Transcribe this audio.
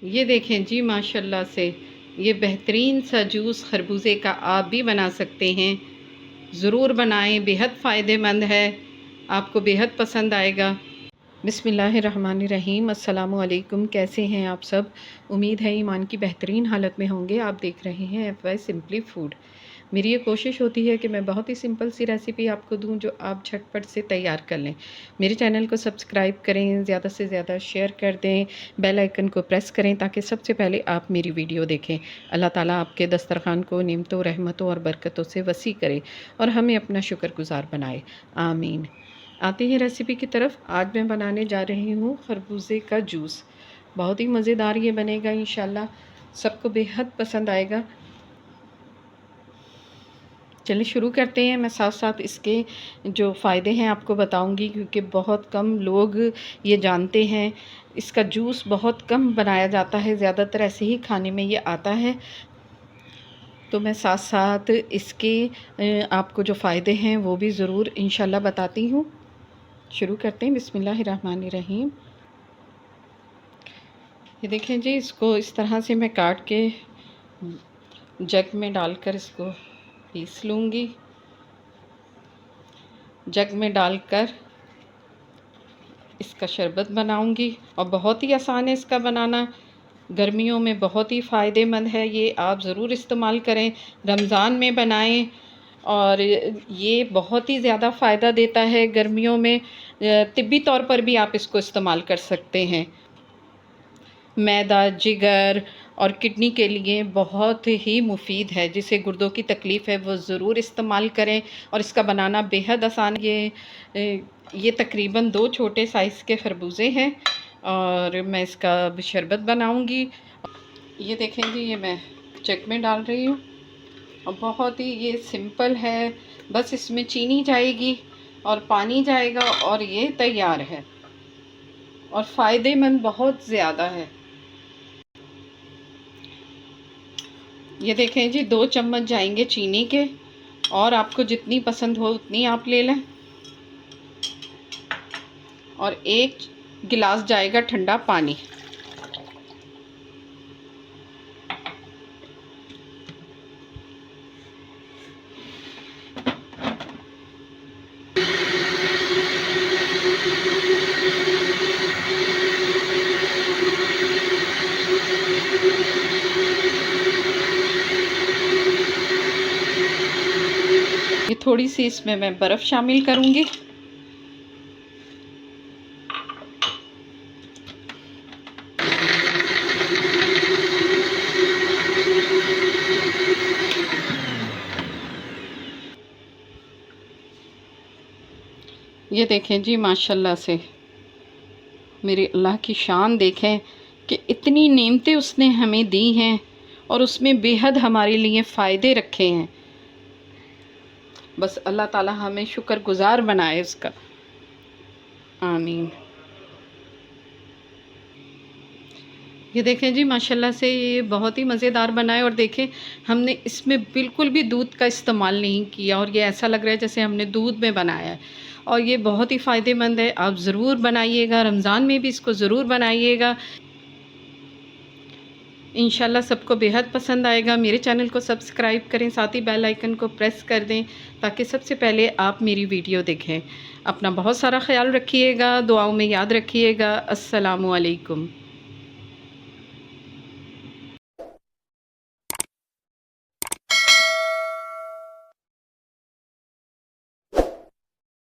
ये देखें जी माशाल्लाह से ये बेहतरीन सा जूस खरबूजे का आप भी बना सकते हैं। ज़रूर बनाएं, बेहद फ़ायदेमंद है, आपको बेहद पसंद आएगा। बिस्मिल्लाहिर्रहमानिर्रहीम। अस्सलामु अलैकुम। कैसे हैं आप सब? उम्मीद है ईमान की बेहतरीन हालत में होंगे। आप देख रहे हैं FY सिंपली फूड। मेरी ये कोशिश होती है कि मैं बहुत ही सिंपल सी रेसिपी आपको दूं जो आप झटपट से तैयार कर लें। मेरे चैनल को सब्सक्राइब करें, ज़्यादा से ज़्यादा शेयर कर दें, बेल आइकन को प्रेस करें ताकि सबसे पहले आप मेरी वीडियो देखें। अल्लाह ताला आपके दस्तरखान को नेमतों, रहमतों और बरकतों से वसी करे और हमें अपना शुक्रगुजार बनाए। आमीन। आते हैं रेसिपी की तरफ। आज मैं बनाने जा रही हूँ खरबूजे का जूस। बहुत ही मज़ेदार ये बनेगा, इंशाल्लाह सबको बेहद पसंद आएगा। चलिए शुरू करते हैं। मैं साथ साथ इसके जो फ़ायदे हैं आपको बताऊंगी, क्योंकि बहुत कम लोग ये जानते हैं। इसका जूस बहुत कम बनाया जाता है, ज़्यादातर ऐसे ही खाने में ये आता है। तो मैं साथ साथ इसके आपको जो फ़ायदे हैं वो भी ज़रूर इंशाल्लाह बताती हूँ। शुरू करते हैं। बिस्मिल्लाहिर्रहमानिर्रहीम। ये देखें जी, इसको इस तरह से मैं काट के जग में डालकर इसको पीस लूँगी। जग में डालकर इसका शरबत बनाऊंगी और बहुत ही आसान है इसका बनाना। गर्मियों में बहुत ही फ़ायदेमंद है, ये आप ज़रूर इस्तेमाल करें। रमज़ान में बनाएं और ये बहुत ही ज़्यादा फ़ायदा देता है गर्मियों में। तिब्बी तौर पर भी आप इसको इस्तेमाल कर सकते हैं। मैदा, जिगर और किडनी के लिए बहुत ही मुफीद है। जिसे गुर्दों की तकलीफ़ है वो ज़रूर इस्तेमाल करें और इसका बनाना बेहद आसान। ये तकरीबन 2 छोटे साइज़ के खरबूजे हैं और मैं इसका शरबत बनाऊंगी। ये देखें जी, ये मैं जग में डाल रही हूँ और बहुत ही ये सिंपल है। बस इसमें चीनी जाएगी और पानी जाएगा और ये तैयार है और फ़ायदेमंद बहुत ज़्यादा है। ये देखें जी, 2 चम्मच जाएंगे चीनी के और आपको जितनी पसंद हो उतनी आप ले लें। और 1 गिलास जाएगा ठंडा पानी। ये थोड़ी सी इसमें मैं बर्फ़ शामिल करूँगी। ये देखें जी, माशाल्लाह से मेरे अल्लाह की शान देखें कि इतनी नेमतें उसने हमें दी हैं और उसमें बेहद हमारे लिए फ़ायदे रखे हैं। बस अल्लाह ताला हमें शुक्रगुजार बनाए उसका। आमीन। ये देखें जी, माशाल्लाह से ये बहुत ही मज़ेदार बना है। और देखें, हमने इसमें बिल्कुल भी दूध का इस्तेमाल नहीं किया और ये ऐसा लग रहा है जैसे हमने दूध में बनाया है। और ये बहुत ही फ़ायदेमंद है, आप ज़रूर बनाइएगा। रमज़ान में भी इसको ज़रूर बनाइएगा, इंशाल्लाह सबको बेहद पसंद आएगा। मेरे चैनल को सब्सक्राइब करें, साथ ही बेल आइकन को प्रेस कर दें ताकि सबसे पहले आप मेरी वीडियो देखें। अपना बहुत सारा ख्याल रखिएगा, दुआओं में याद रखिएगा। अस्सलामु अलैकुम।